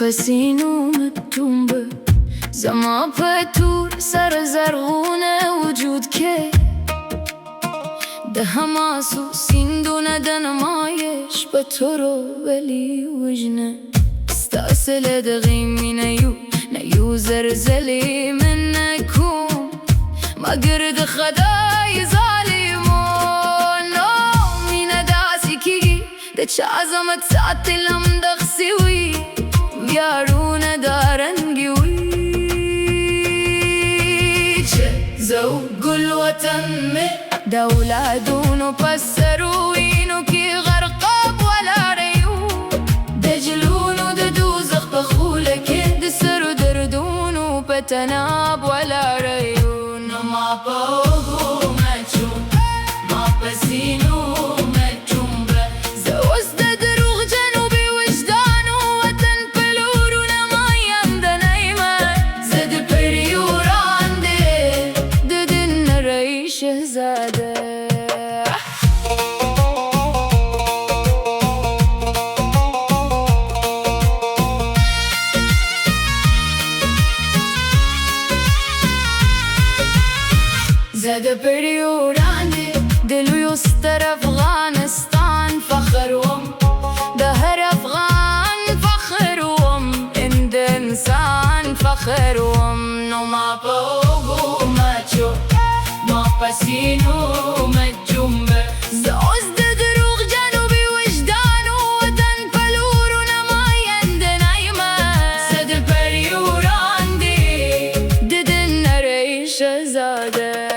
پسینو متومبه زما پتور سر زرغونه وجود که ده هماسو سیندونه ده نمایش به تو رو ولی وجنه استاصل دغيمي نيو زرزلي منكم ما قرد خداي ظالمون نومي نداسي كي دتش عظمت ساعت لم دخسوي ويارون دارنجي ويش زوج الوطن دولة دونو بسروينو كي غرقاب ولا ريو دجلونو ددوزخ بخولك دسر دردونو بتناب ولا ريون ما بوغو مجوم ما بسينو مجوم زوز دروغ جنوبي وجدانو وطن بلورو ما يمدنايما زد بريوران ددن ريش زاده زاد بريوراني دلو يستر أفغانستان فخرهم دهر أفغان فخرهم إند إنسان فخرهم نو ما بوغو ماتشو ما بسينو مجومبه زوز دروغ جنوبي وجدانو وطن بلورو نما يندنايما زاد بريوراني ددن ريش زاده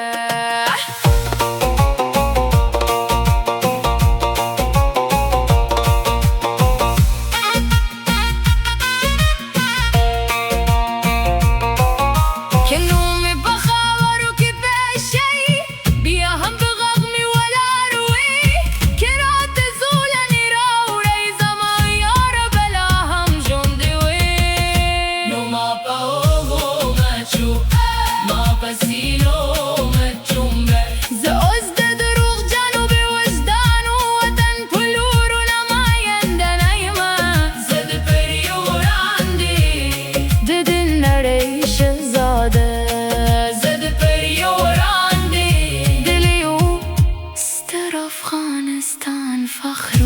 أفغانستان فخر